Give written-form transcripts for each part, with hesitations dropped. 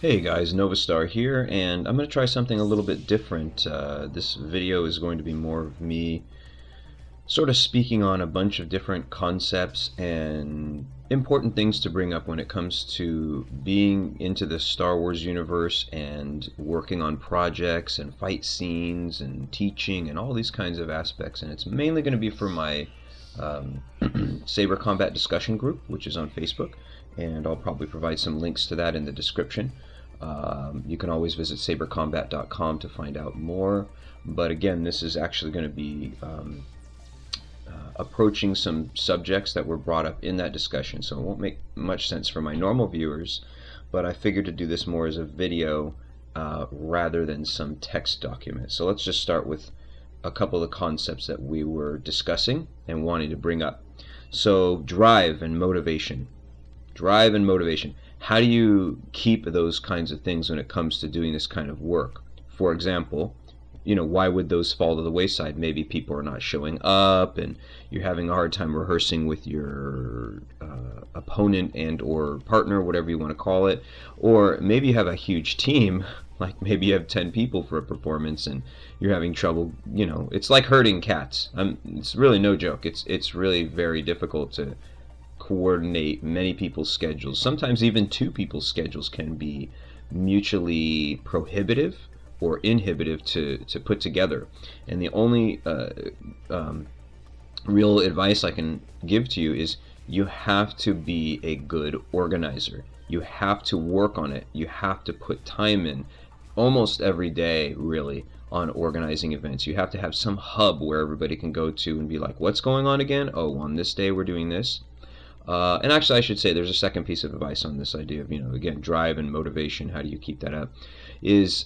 Hey guys, Novastar here, and I'm going to try something a little bit different. This video is going to be more of me sort of speaking on a bunch of different concepts and important things to bring up when it comes to being into the Star Wars universe and working on projects and fight scenes and teaching and all these kinds of aspects. And it's mainly going to be for my um, Saber Combat discussion group, which is on Facebook, and I'll probably provide some links to that in the description. You can always visit sabercombat.com to find out more. But again, this is actually going to be approaching some subjects that were brought up in that discussion, so it won't make much sense for my normal viewers, but I figured to do this more as a video rather than some text document. So let's just start with a couple of concepts that we were discussing and wanting to bring up. So drive and motivation. Drive and motivation. How do you keep those kinds of things when it comes to doing this kind of work? For example, why would those fall to the wayside? Maybe people are not showing up and you're having a hard time rehearsing with your opponent and or partner, whatever you want to call it. Or maybe you have a huge team, like maybe you have 10 people for a performance and you're having trouble, it's like herding cats. It's really no joke. It's really very difficult to coordinate many people's schedules. Sometimes even two people's schedules can be mutually prohibitive or inhibitive to put together. And the only real advice I can give to you is you have to be a good organizer. You have to work on it. You have to put time in almost every day, really, on organizing events. You have to have some hub where everybody can go to and be like, what's going on again? Oh, on this day we're doing this. And actually, I should say there's a second piece of advice on this idea of, again, drive and motivation. How do you keep that up? Is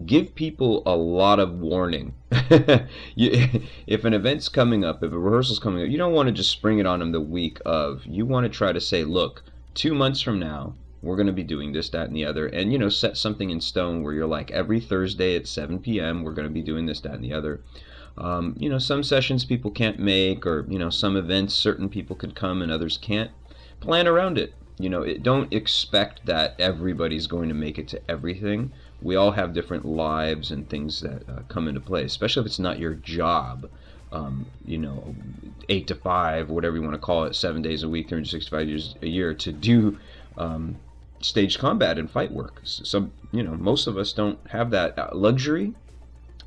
give people a lot of warning. If an event's coming up, if a rehearsal's coming up, you don't want to just spring it on them the week of. You want to try to say, look, 2 months from now, we're going to be doing this, that, and the other. And, set something in stone where you're like, every Thursday at 7 p.m., we're going to be doing this, that, and the other. Some sessions people can't make, or some events certain people could come and others can't. Plan around it. Don't expect that everybody's going to make it to everything. We all have different lives and things that come into play, especially if it's not your job. 8 to 5, whatever you want to call it, 7 days a week, 365 days a year to do staged combat and fight work. So most of us don't have that luxury.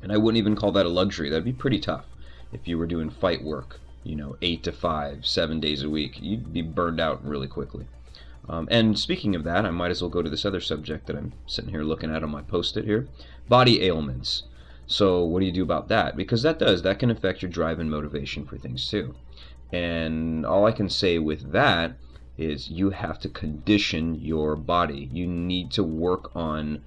And I wouldn't even call that a luxury. That'd be pretty tough if you were doing fight work, 8 to 5, 7 days a week. You'd be burned out really quickly. And speaking of that, I might as well go to this other subject that I'm sitting here looking at on my post-it here. Body ailments. So what do you do about that? Because that can affect your drive and motivation for things too. And all I can say with that is you have to condition your body. You need to work on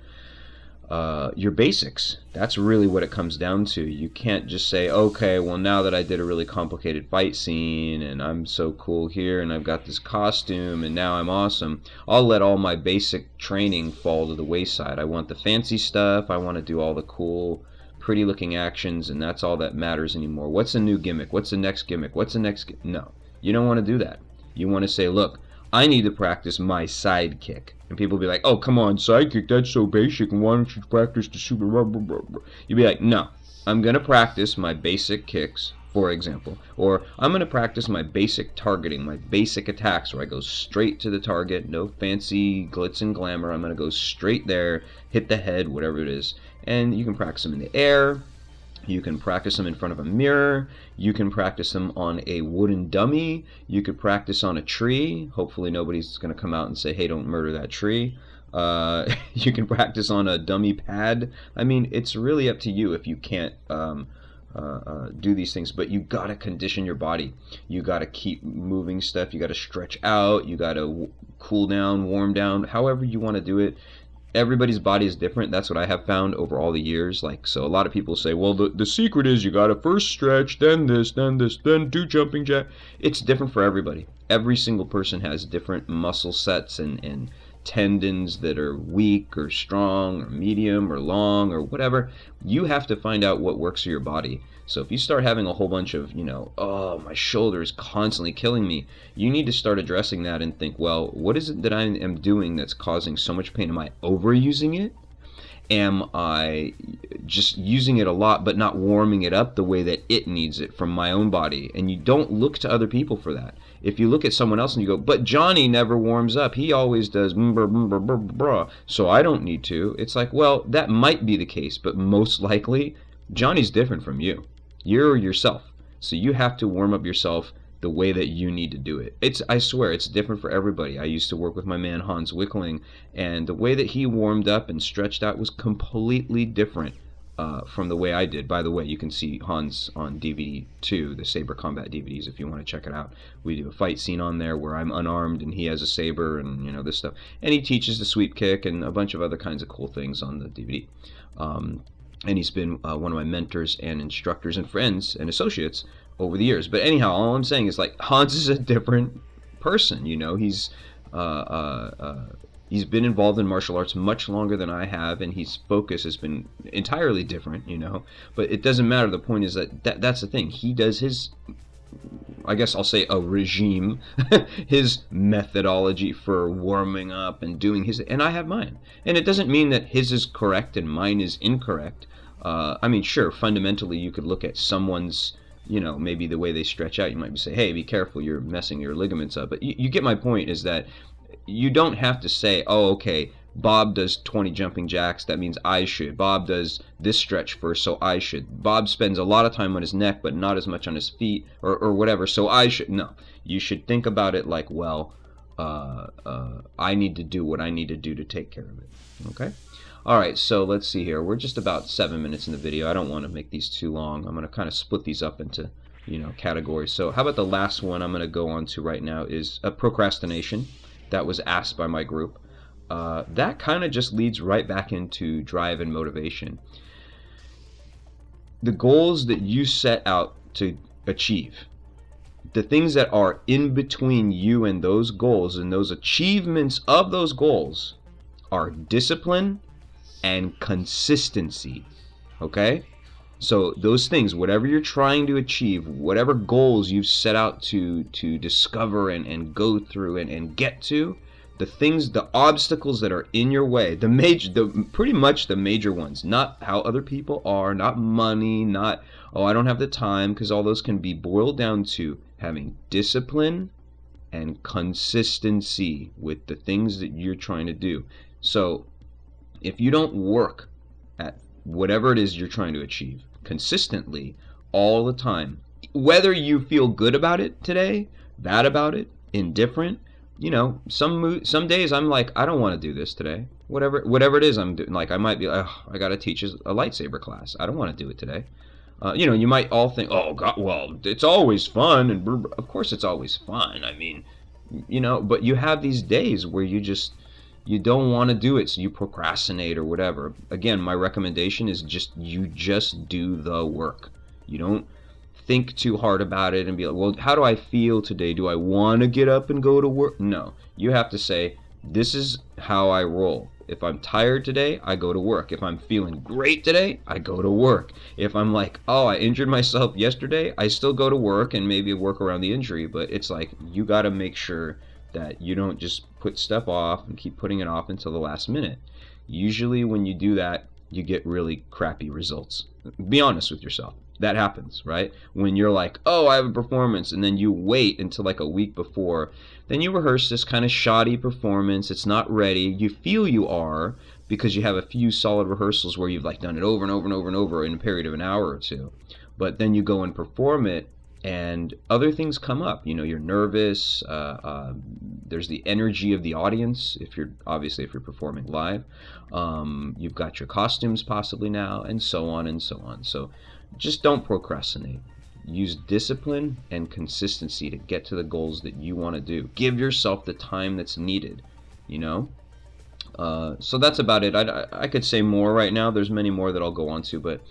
your basics. That's really what it comes down to. You can't just say, okay, well, now that I did a really complicated fight scene and I'm so cool here and I've got this costume and now I'm awesome, I'll let all my basic training fall to the wayside. I want the fancy stuff. I want to do all the cool, pretty looking actions, and that's all that matters anymore. What's the new gimmick? What's the next gimmick? What's the next No, you don't want to do that. You want to say, look, I need to practice my sidekick. And people will be like, oh, come on, sidekick, that's so basic, and why don't you practice the super... You'd be like, no, I'm going to practice my basic kicks, for example. Or I'm going to practice my basic targeting, my basic attacks, where I go straight to the target, no fancy glitz and glamour. I'm going to go straight there, hit the head, whatever it is. And you can practice them in the air. You can practice them in front of a mirror. You can practice them on a wooden dummy. You could practice on a tree. Hopefully nobody's going to come out and say, hey, don't murder that tree. You can practice on a dummy pad. I mean, it's really up to you if you can't do these things, but you got to condition your body. You got to keep moving stuff. You got to stretch out. You got to cool down, warm down, however you want to do it. Everybody's body is different. That's what I have found over all the years. So a lot of people say, well, the secret is you got to first stretch, then this, then do jumping jack. It's different for everybody. Every single person has different muscle sets and tendons that are weak or strong or medium or long or whatever. You have to find out what works for your body. So if you start having a whole bunch of, oh, my shoulder is constantly killing me, you need to start addressing that and think, well, what is it that I am doing that's causing so much pain? Am I overusing it? Am I just using it a lot but not warming it up the way that it needs it from my own body? And you don't look to other people for that. If you look at someone else and you go, but Johnny never warms up, he always does so I don't need to. It's like, well, that might be the case, but most likely Johnny's different from you. You're yourself, so you have to warm up yourself the way that you need to do it. I swear, it's different for everybody. I used to work with my man Hans Wickling, and the way that he warmed up and stretched out was completely different from the way I did. By the way, you can see Hans on DVD too, the Saber Combat DVDs, if you want to check it out. We do a fight scene on there where I'm unarmed and he has a saber and this stuff. And he teaches the sweep kick and a bunch of other kinds of cool things on the DVD. And he's been one of my mentors and instructors and friends and associates over the years. But anyhow, all I'm saying is, like, Hans is a different person. He's been involved in martial arts much longer than I have, and his focus has been entirely different. But it doesn't matter. The point is that's the thing. He does his, I guess I'll say, a regime, his methodology for warming up and doing his, and I have mine. And it doesn't mean that his is correct and mine is incorrect. Sure, fundamentally you could look at someone's, maybe the way they stretch out, you might say, hey, be careful, you're messing your ligaments up. But you get my point, is that you don't have to say, oh, okay, Bob does 20 jumping jacks, that means I should. Bob does this stretch first, so I should. Bob spends a lot of time on his neck, but not as much on his feet, or whatever, so I should. No, you should think about it like, well, I need to do what I need to do to take care of it, okay? All right, so let's see here. We're just about 7 minutes in the video. I don't want to make these too long. I'm going to kind of split these up into, categories. So how about the last one I'm going to go on to right now is procrastination. That was asked by my group. That kind of just leads right back into drive and motivation. The goals that you set out to achieve, the things that are in between you and those goals and those achievements of those goals are discipline and consistency. Okay? So those things, whatever you're trying to achieve, whatever goals you've set out to discover and go through and get to, the things, the obstacles that are in your way, pretty much the major ones, not how other people are, not money, not, oh, I don't have the time, because all those can be boiled down to having discipline and consistency with the things that you're trying to do. So if you don't work at whatever it is you're trying to achieve consistently all the time, whether you feel good about it today, bad about it, indifferent, some days I'm like, I don't want to do this today. Whatever it is I'm doing, like I might be like, oh, I got to teach a lightsaber class. I don't want to do it today. You might all think, oh God, well, it's always fun, and of course it's always fun. I mean, but you have these days where you don't want to do it, so you procrastinate or whatever. Again, my recommendation is just do the work. You don't think too hard about it and be like, well, how do I feel today? Do I want to get up and go to work? No. You have to say, this is how I roll. If I'm tired today, I go to work. If I'm feeling great today, I go to work. If I'm like, oh, I injured myself yesterday, I still go to work and maybe work around the injury. But it's like, you got to make sure that you don't just put stuff off and keep putting it off until the last minute. Usually when you do that, you get really crappy results. Be honest with yourself. That happens, right? When you're like, oh, I have a performance, and then you wait until like a week before, then you rehearse this kind of shoddy performance. It's not ready. You feel you are because you have a few solid rehearsals where you've like done it over and over and over and over in a period of an hour or two. But then you go and perform it, and other things come up. You're nervous. There's the energy of the audience if you're performing live. You've got your costumes possibly now, and so on and so on. So just don't procrastinate. Use discipline and consistency to get to the goals that you want to do. Give yourself the time that's needed. So that's about it. I could say more right now. There's many more that I'll go on to, but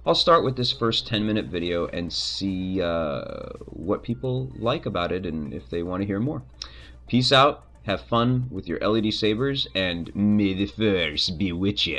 I'll start with this first 10-minute video and see what people like about it and if they want to hear more. Peace out. Have fun with your LED sabers, and may the Force be with you.